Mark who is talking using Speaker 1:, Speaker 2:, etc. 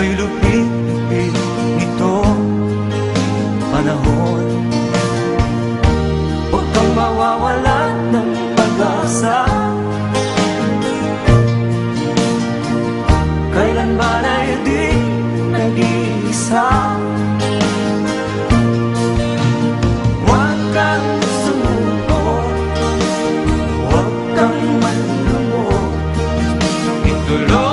Speaker 1: Ika'y lupit-lupit nitong panahon. Huwag kang mawawalan ng pag-asa, kailanman ay di nag-iisa. Huwag kang sumuko, huwag kang malulunod, ituloy